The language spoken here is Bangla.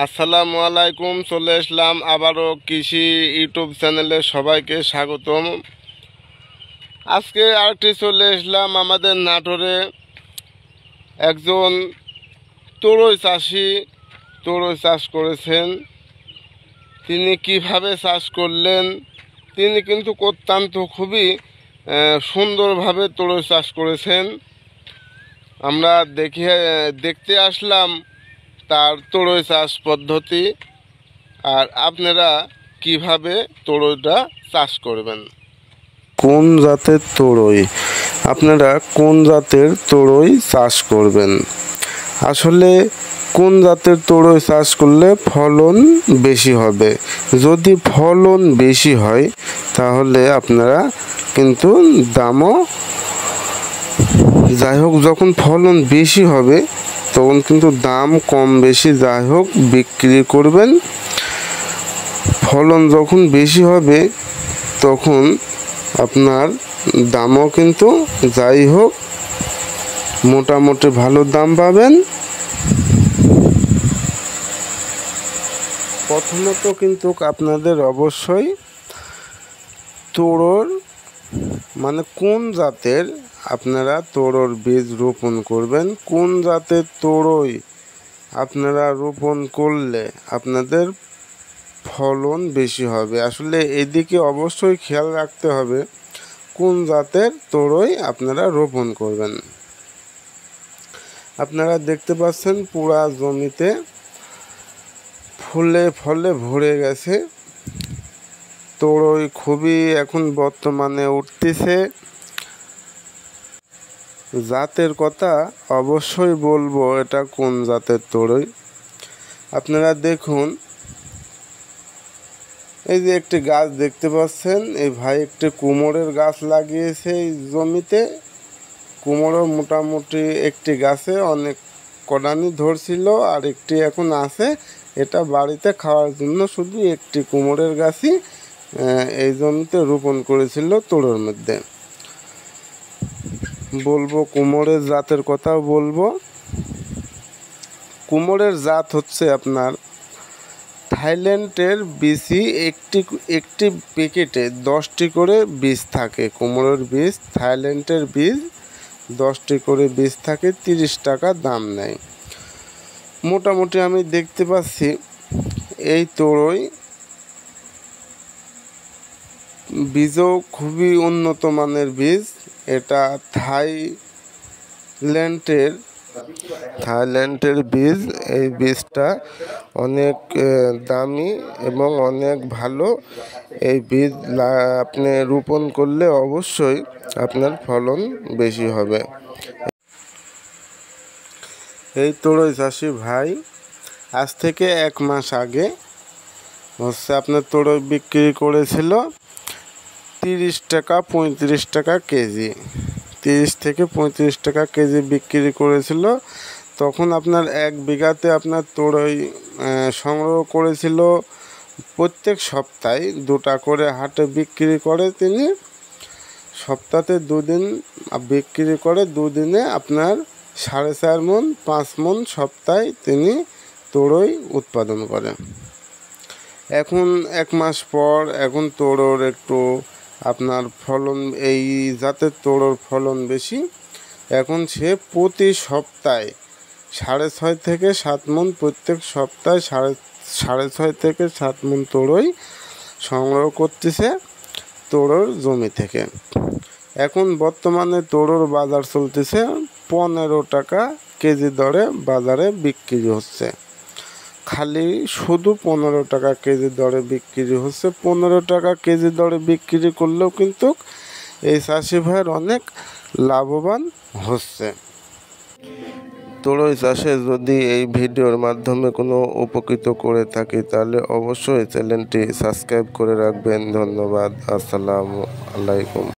আসসালামু আলাইকুম। চলে আসলাম আবারও কৃষি ইউটিউব চ্যানেলে, সবাইকে স্বাগতম। আজকে আরেকটি চলে আসলাম আমাদের নাটোরে। একজন তরই চাষি তরই চাষ করেছেন। তিনি কিভাবে চাষ করলেন, তিনি কিন্তু অত্যন্ত খুবই সুন্দরভাবে তরই চাষ করেছেন। আমরা দেখতে আসলাম তার তরই চাষ পদ্ধতি, আর আপনারা কিভাবে তরইটা চাষ করবেন। কোন জাতের তরই, আপনারা কোন জাতের তরই চাষ করবেন। আসলে কোন জাতের তরই চাষ করলে ফলন বেশি হবে। যদি ফলন বেশি হয় তাহলে আপনারা কিন্তু দামও, যাই হোক, যখন ফলন বেশি হবে তখন কিন্তু দাম কম বেশি যাই হোক বিক্রি করবেন। ফলন যখন বেশি হবে তখন আপনার দামও কিন্তু যাই হোক মোটামুটি ভালো দাম পাবেন। প্রথমত কিন্তু আপনাদের অবশ্যই তরর কোন জাতের আপনারা তরর বীজ রোপণ করবেন, কোন জাতের তরই আপনারা রোপণ করলে আপনাদের ফলন বেশি হবে। আসলে এদিকে অবশ্যই খেয়াল রাখতে হবে কোন জাতের তরই আপনারা রোপণ করবেন। আপনারা দেখতে পাচ্ছেন পুরা জমিতে ফুলে ফলে ভরে গেছে। তরই খুবই এখন বর্তমানে উঠতেছে। জাতের কথা অবশ্যই বলবো এটা কোন জাতের তরই। আপনারা দেখুন, এই যে একটি গাছ দেখতে পাচ্ছেন, এই ভাই একটি কুমড়োর গাছ লাগিয়েছে এই জমিতে। কুমড়ো মোটামুটি একটি গাছে অনেক কড়ানি ধরছিল, আর একটি এখন আছে। এটা বাড়িতে খাওয়ার জন্য শুধু একটি কুমড়োর গাছই এই জমিতে রোপণ করেছিল তরুর মধ্যে। বলবো কুমড়োর জাতের কথাও বলবো। কুমড়োর জাত হচ্ছে আপনার থাইল্যান্ডের বিচি। একটি প্যাকেটে 10টি করে বীজ থাকে। কুমড়োর বীজ, থাইল্যান্ডের বীজ 10টি করে বীজ থাকে, 30 টাকা দাম নেয়। মোটামুটি আমি দেখতে পাচ্ছি এই তরই বীজও খুবই উন্নত মানের বীজ। এটা থাইল্যান্ডের বীজ। এই বীজটা অনেক দামি এবং অনেক ভালো। এই বীজ আপনি রোপণ করলে অবশ্যই আপনার ফলন বেশি হবে। এই তরই চাষি ভাই আজ থেকে 1 মাস আগে আপনার তরই বিক্রি করেছিল 30 টাকা 35 টাকা কেজি। 30 থেকে 35 টাকা কেজি বিক্রি করেছিল। তখন আপনার 1 বিঘাতে আপনার তরই সংগ্রহ করেছিল। প্রত্যেক সপ্তাহে 2টা করে হাটে বিক্রি করে তিনি। সপ্তাহে 2 দিন বিক্রি করে, 2 দিনে আপনার 4.5 মণ 5 মণ সপ্তাহে তিনি তরই উৎপাদন করে। এখন 1 মাস পর এখন তরুর একটু আপনার ফলন, এই জাতের তরুর ফলন বেশি। এখন সে প্রতি সপ্তাহে 6.5 থেকে 7 মণ, প্রত্যেক সপ্তাহে 6.5 থেকে 7 মণ তরই সংগ্রহ করতেছে তরুর জমি থেকে। এখন বর্তমানে তরুর বাজার চলতেছে 15 টাকা কেজি দরে বাজারে বিক্রি হচ্ছে। খালি শুধু 15 টাকা কেজি দরে বিক্রি হচ্ছে। 15 টাকা কেজি দরে বিক্রি করলেও কিন্তু এই চাষি ভাইয়ের অনেক লাভবান হচ্ছে। তরই চাষে যদি এই ভিডিওর মাধ্যমে কোনো উপকৃত করে থাকি তাহলে অবশ্যই চ্যানেলটি সাবস্ক্রাইব করে রাখবেন। ধন্যবাদ। আসসালামু আলাইকুম।